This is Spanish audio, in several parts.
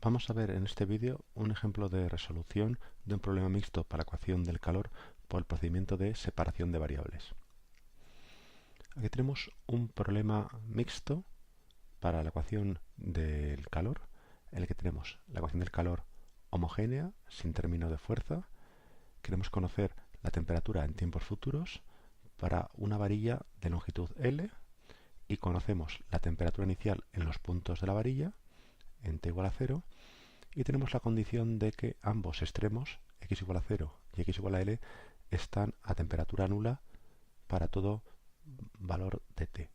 Vamos a ver en este vídeo un ejemplo de resolución de un problema mixto para la ecuación del calor por el procedimiento de separación de variables. Aquí tenemos un problema mixto para la ecuación del calor, en el que tenemos la ecuación del calor homogénea, sin término de fuerza. Queremos conocer la temperatura en tiempos futuros para una varilla de longitud L y conocemos la temperatura inicial en los puntos de la varilla, en t igual a 0, y tenemos la condición de que ambos extremos, x igual a 0 y x igual a L, están a temperatura nula para todo valor de t.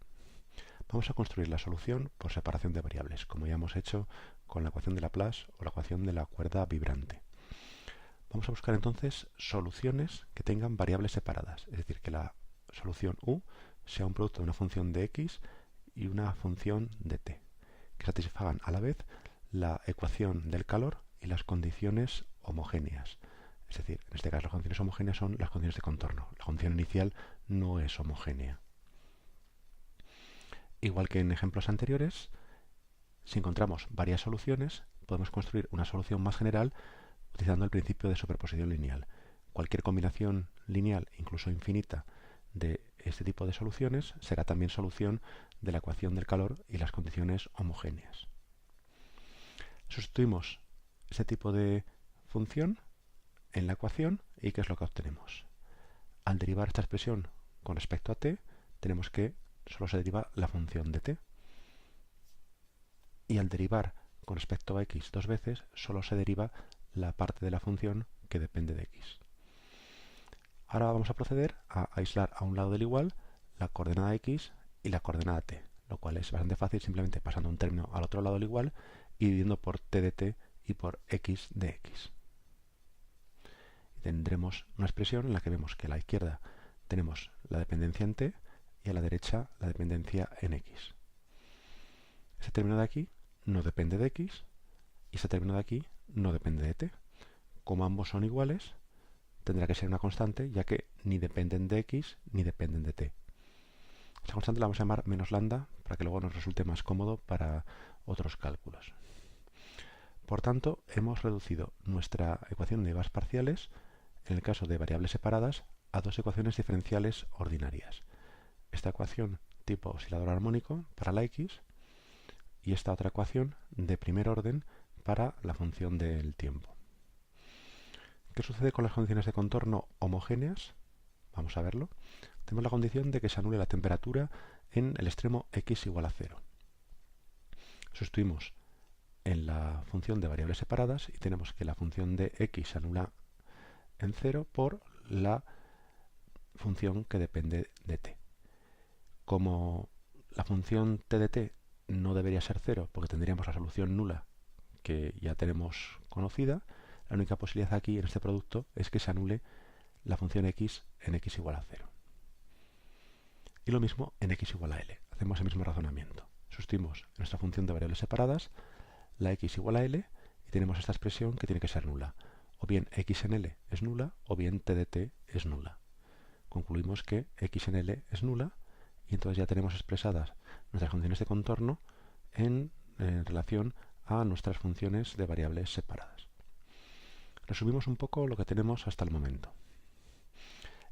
Vamos a construir la solución por separación de variables, como ya hemos hecho con la ecuación de Laplace o la ecuación de la cuerda vibrante. Vamos a buscar entonces soluciones que tengan variables separadas, es decir, que la solución u sea un producto de una función de x y una función de t, que satisfagan a la vez la ecuación del calor y las condiciones homogéneas. Es decir, en este caso las condiciones homogéneas son las condiciones de contorno. La condición inicial no es homogénea. Igual que en ejemplos anteriores, si encontramos varias soluciones, podemos construir una solución más general utilizando el principio de superposición lineal. Cualquier combinación lineal, incluso infinita, de este tipo de soluciones será también solución de la ecuación del calor y las condiciones homogéneas. Sustituimos ese tipo de función en la ecuación y ¿qué es lo que obtenemos? Al derivar esta expresión con respecto a t, tenemos que solo se deriva la función de t. Y al derivar con respecto a x dos veces, solo se deriva la parte de la función que depende de x. Ahora vamos a proceder a aislar a un lado del igual la coordenada x y la coordenada t, lo cual es bastante fácil simplemente pasando un término al otro lado del igual y dividiendo por t de t y por x de x. Y tendremos una expresión en la que vemos que a la izquierda tenemos la dependencia en t y a la derecha la dependencia en x. Este término de aquí no depende de x y este término de aquí no depende de t. Como ambos son iguales, tendrá que ser una constante, ya que ni dependen de x ni dependen de t. Esta constante la vamos a llamar menos lambda para que luego nos resulte más cómodo para otros cálculos. Por tanto, hemos reducido nuestra ecuación de derivas parciales, en el caso de variables separadas, a dos ecuaciones diferenciales ordinarias. Esta ecuación tipo oscilador armónico para la x y esta otra ecuación de primer orden para la función del tiempo. ¿Qué sucede con las condiciones de contorno homogéneas? Vamos a verlo. Tenemos la condición de que se anule la temperatura en el extremo x igual a 0. Sustituimos en la función de variables separadas y tenemos que la función de x se anula en 0 por la función que depende de t. Como la función t de t no debería ser 0 porque tendríamos la solución nula que ya tenemos conocida, la única posibilidad aquí en este producto es que se anule la función x en x igual a 0. Y lo mismo en x igual a l. Hacemos el mismo razonamiento. Sustituimos en nuestra función de variables separadas la x igual a l y tenemos esta expresión que tiene que ser nula. O bien x en l es nula o bien t de t es nula. Concluimos que x en l es nula y entonces ya tenemos expresadas nuestras funciones de contorno en relación a nuestras funciones de variables separadas. Resumimos un poco lo que tenemos hasta el momento.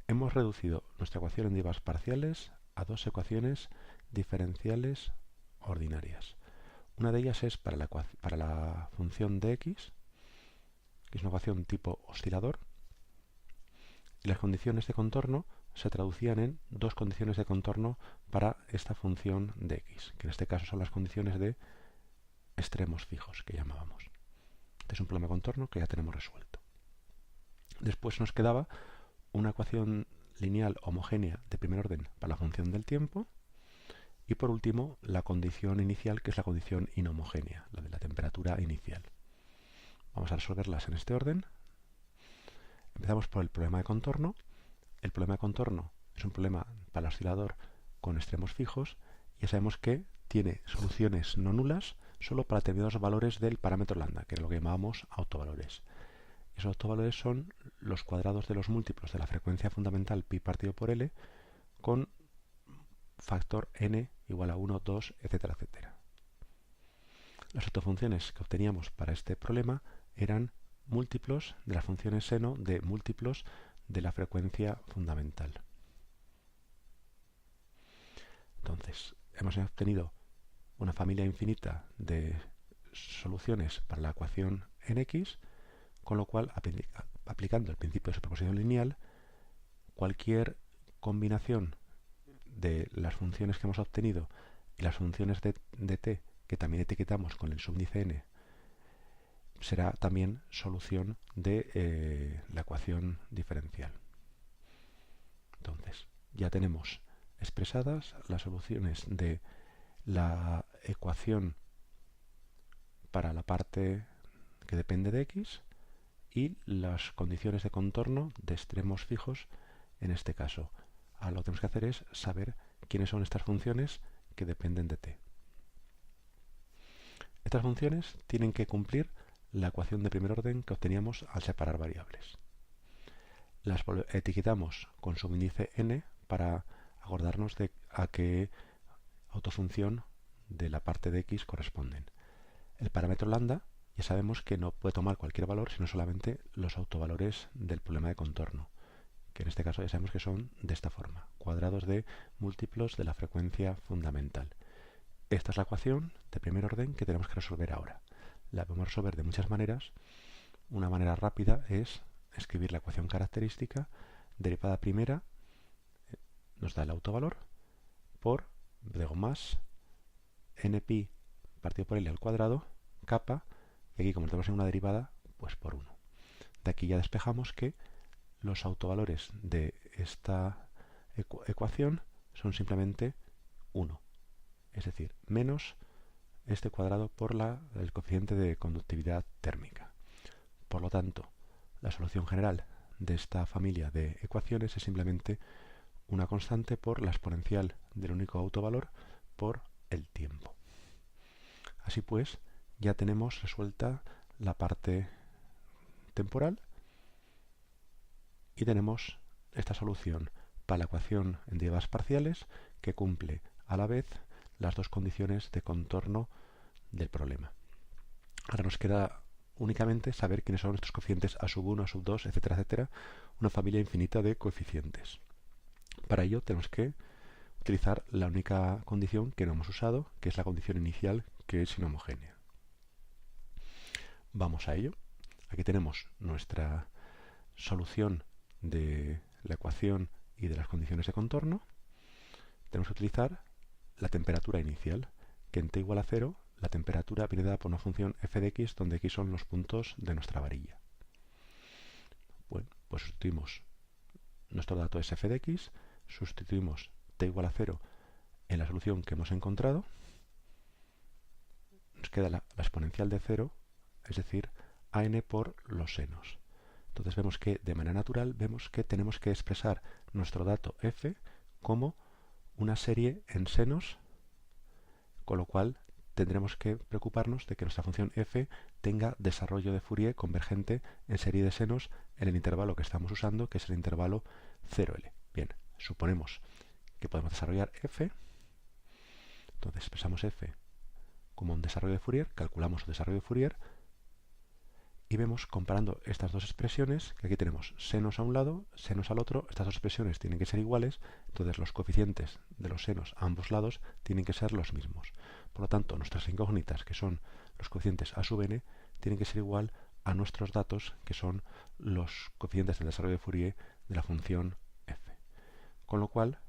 Hemos reducido nuestra ecuación en derivas parciales a dos ecuaciones diferenciales ordinarias. Una de ellas es para la función de x, que es una ecuación tipo oscilador, y las condiciones de contorno se traducían en dos condiciones de contorno para esta función de x, que en este caso son las condiciones de extremos fijos que llamábamos. Este es un problema de contorno que ya tenemos resuelto. Después nos quedaba una ecuación lineal homogénea de primer orden para la función del tiempo y por último la condición inicial, que es la condición inhomogénea, la de la temperatura inicial. Vamos a resolverlas en este orden. Empezamos por el problema de contorno. El problema de contorno es un problema para el oscilador con extremos fijos y ya sabemos que tiene soluciones no nulas solo para determinados valores del parámetro lambda, que es lo que llamábamos autovalores. Esos autovalores son los cuadrados de los múltiplos de la frecuencia fundamental pi partido por L con factor n igual a 1, 2, etcétera, etcétera. Las autofunciones que obteníamos para este problema eran múltiplos de las funciones seno de múltiplos de la frecuencia fundamental. Entonces, hemos obtenido una familia infinita de soluciones para la ecuación en x, con lo cual, aplicando el principio de superposición lineal, cualquier combinación de las funciones que hemos obtenido y las funciones de t que también etiquetamos con el subíndice n será también solución de la ecuación diferencial. Entonces, ya tenemos expresadas las soluciones de la ecuación para la parte que depende de x y las condiciones de contorno de extremos fijos en este caso. Ahora lo que tenemos que hacer es saber quiénes son estas funciones que dependen de t. Estas funciones tienen que cumplir la ecuación de primer orden que obteníamos al separar variables. Las etiquetamos con subíndice n para acordarnos de a qué autofunción de la parte de x corresponden. El parámetro lambda ya sabemos que no puede tomar cualquier valor, sino solamente los autovalores del problema de contorno, que en este caso ya sabemos que son de esta forma, cuadrados de múltiplos de la frecuencia fundamental. Esta es la ecuación de primer orden que tenemos que resolver ahora. La podemos resolver de muchas maneras. Una manera rápida es escribir la ecuación característica. Derivada primera nos da el autovalor por, luego más, npi partido por l al cuadrado, kappa, y aquí como tenemos en una derivada, pues por 1. De aquí ya despejamos que los autovalores de esta ecuación son simplemente 1, es decir, menos este cuadrado por el coeficiente de conductividad térmica. Por lo tanto, la solución general de esta familia de ecuaciones es simplemente una constante por la exponencial del único autovalor por el tiempo. Así pues, ya tenemos resuelta la parte temporal y tenemos esta solución para la ecuación en derivadas parciales que cumple a la vez las dos condiciones de contorno del problema. Ahora nos queda únicamente saber quiénes son estos coeficientes a sub 1, a sub 2, etcétera, etcétera, una familia infinita de coeficientes. Para ello tenemos que utilizar la única condición que no hemos usado, que es la condición inicial, que es inhomogénea. Vamos a ello. Aquí tenemos nuestra solución de la ecuación y de las condiciones de contorno. Tenemos que utilizar la temperatura inicial, que en t igual a 0, la temperatura viene dada por una función f de x, donde x son los puntos de nuestra varilla. Bueno, pues sustituimos nuestro dato es f de x, sustituimos t igual a 0 en la solución que hemos encontrado, nos queda la exponencial de 0, es decir, a n por los senos. Entonces vemos que de manera natural tenemos que expresar nuestro dato f como una serie en senos, con lo cual tendremos que preocuparnos de que nuestra función f tenga desarrollo de Fourier convergente en serie de senos en el intervalo que estamos usando, que es el intervalo 0L. Bien, suponemos que podemos desarrollar f, entonces expresamos f como un desarrollo de Fourier, calculamos el desarrollo de Fourier y vemos, comparando estas dos expresiones, que aquí tenemos senos a un lado, senos al otro, estas dos expresiones tienen que ser iguales, entonces los coeficientes de los senos a ambos lados tienen que ser los mismos. Por lo tanto, nuestras incógnitas, que son los coeficientes a sub n, tienen que ser igual a nuestros datos, que son los coeficientes del desarrollo de Fourier de la función f. Con lo cual,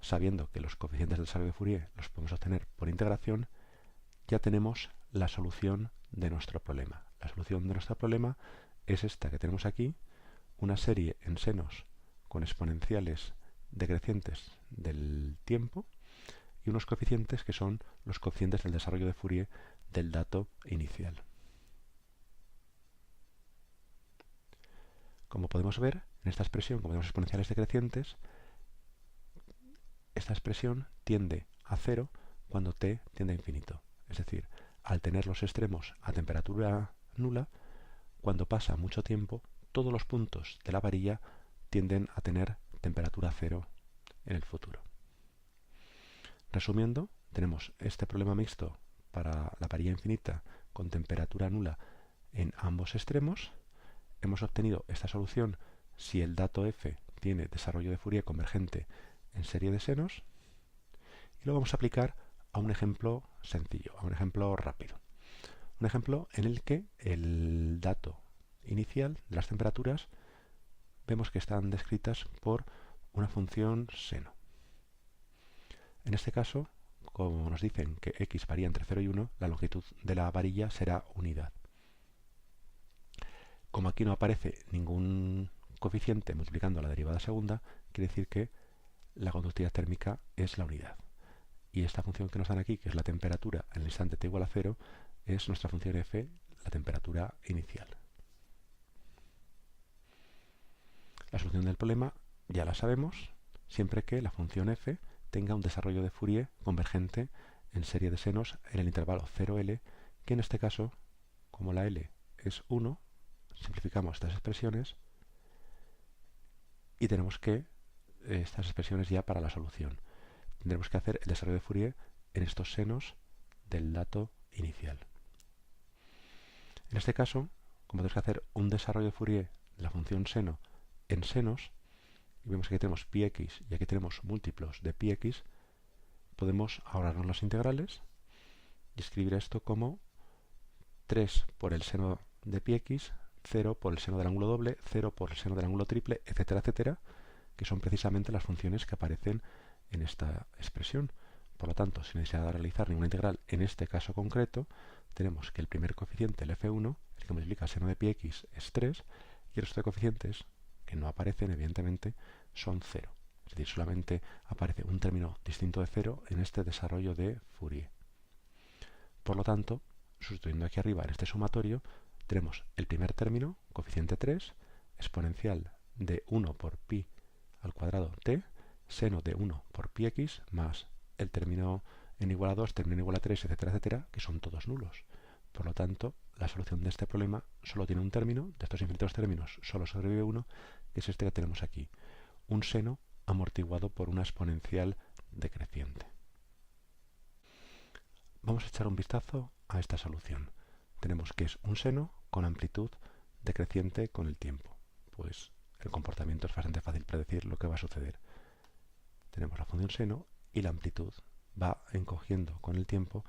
sabiendo que los coeficientes del desarrollo de Fourier los podemos obtener por integración, ya tenemos la solución de nuestro problema. La solución de nuestro problema es esta que tenemos aquí, una serie en senos con exponenciales decrecientes del tiempo y unos coeficientes que son los coeficientes del desarrollo de Fourier del dato inicial. Como podemos ver, en esta expresión, como tenemos exponenciales decrecientes, esta expresión tiende a 0 cuando t tiende a infinito. Es decir, al tener los extremos a temperatura nula, cuando pasa mucho tiempo, todos los puntos de la varilla tienden a tener temperatura 0 en el futuro. Resumiendo, tenemos este problema mixto para la varilla infinita con temperatura nula en ambos extremos. Hemos obtenido esta solución si el dato f tiene desarrollo de Fourier convergente en serie de senos, y lo vamos a aplicar a un ejemplo sencillo, a un ejemplo rápido. Un ejemplo en el que el dato inicial de las temperaturas vemos que están descritas por una función seno. En este caso, como nos dicen que x varía entre 0 y 1, la longitud de la varilla será unidad. Como aquí no aparece ningún coeficiente multiplicando la derivada segunda, quiere decir que la conductividad térmica es la unidad. Y esta función que nos dan aquí, que es la temperatura en el instante t igual a 0, es nuestra función f, la temperatura inicial. La solución del problema ya la sabemos, siempre que la función f tenga un desarrollo de Fourier convergente en serie de senos en el intervalo 0L, que en este caso, como la L es 1, simplificamos estas expresiones y tenemos que estas expresiones ya para la solución. Tendremos que hacer el desarrollo de Fourier en estos senos del dato inicial. En este caso, como tenemos que hacer un desarrollo de Fourier de la función seno en senos, y vemos que aquí tenemos πx y aquí tenemos múltiplos de πx, podemos ahorrarnos las integrales y escribir esto como 3 por el seno de πx, 0 por el seno del ángulo doble, 0 por el seno del ángulo triple, etcétera, etcétera, que son precisamente las funciones que aparecen en esta expresión. Por lo tanto, sin necesidad de realizar ninguna integral en este caso concreto, tenemos que el primer coeficiente, el f1, el que multiplica el seno de πx, es 3, y el resto de coeficientes, que no aparecen, evidentemente, son 0. Es decir, solamente aparece un término distinto de 0 en este desarrollo de Fourier. Por lo tanto, sustituyendo aquí arriba en este sumatorio, tenemos el primer término, coeficiente 3, exponencial de 1 por pi al cuadrado t, seno de 1 por πx, más el término n igual a 2, término n igual a 3, etcétera, etcétera, que son todos nulos. Por lo tanto, la solución de este problema solo tiene un término, de estos infinitos términos solo sobrevive uno, que es este que tenemos aquí, un seno amortiguado por una exponencial decreciente. Vamos a echar un vistazo a esta solución. Tenemos que es un seno con amplitud decreciente con el tiempo. Pues el comportamiento es bastante fácil predecir lo que va a suceder. Tenemos la función seno y la amplitud va encogiendo con el tiempo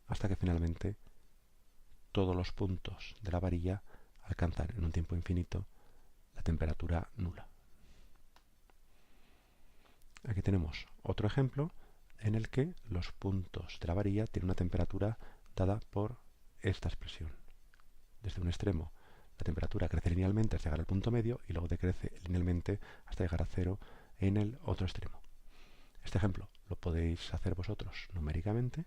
hasta que finalmente todos los puntos de la varilla alcanzan en un tiempo infinito la temperatura nula. Aquí tenemos otro ejemplo en el que los puntos de la varilla tienen una temperatura dada por esta expresión. Desde un extremo la temperatura crece linealmente hasta llegar al punto medio y luego decrece linealmente hasta llegar a 0 en el otro extremo. Este ejemplo lo podéis hacer vosotros numéricamente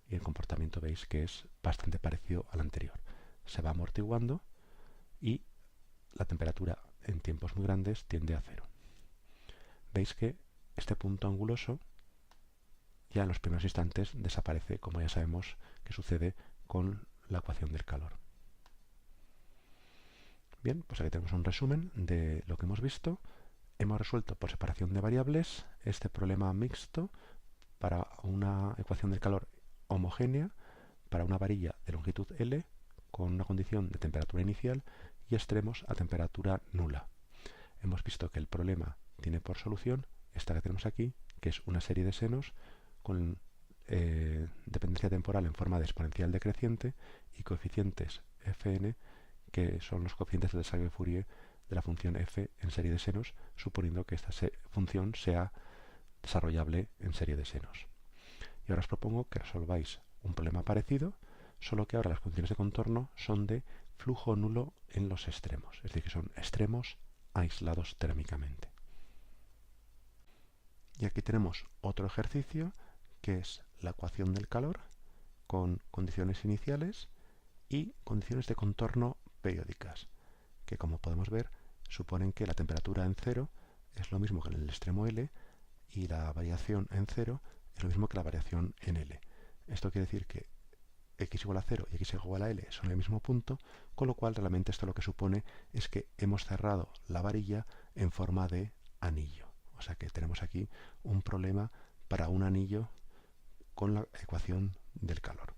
y el comportamiento veis que es bastante parecido al anterior. Se va amortiguando y la temperatura en tiempos muy grandes tiende a 0. Veis que este punto anguloso ya en los primeros instantes desaparece, como ya sabemos que sucede con la ecuación del calor. Bien, pues aquí tenemos un resumen de lo que hemos visto. Hemos resuelto por separación de variables este problema mixto para una ecuación del calor homogénea, para una varilla de longitud L con una condición de temperatura inicial y extremos a temperatura nula. Hemos visto que el problema tiene por solución esta que tenemos aquí, que es una serie de senos con dependencia temporal en forma de exponencial decreciente y coeficientes fn, que son los coeficientes del desarrollo de Fourier de la función f en serie de senos, suponiendo que esta función sea desarrollable en serie de senos. Y ahora os propongo que resolváis un problema parecido, solo que ahora las condiciones de contorno son de flujo nulo en los extremos, es decir, que son extremos aislados térmicamente. Y aquí tenemos otro ejercicio, que es la ecuación del calor, con condiciones iniciales y condiciones de contorno periódicas, que como podemos ver, suponen que la temperatura en 0 es lo mismo que en el extremo L y la variación en 0 es lo mismo que la variación en L. Esto quiere decir que x igual a 0 y x igual a L son el mismo punto, con lo cual realmente esto lo que supone es que hemos cerrado la varilla en forma de anillo. O sea que tenemos aquí un problema para un anillo con la ecuación del calor.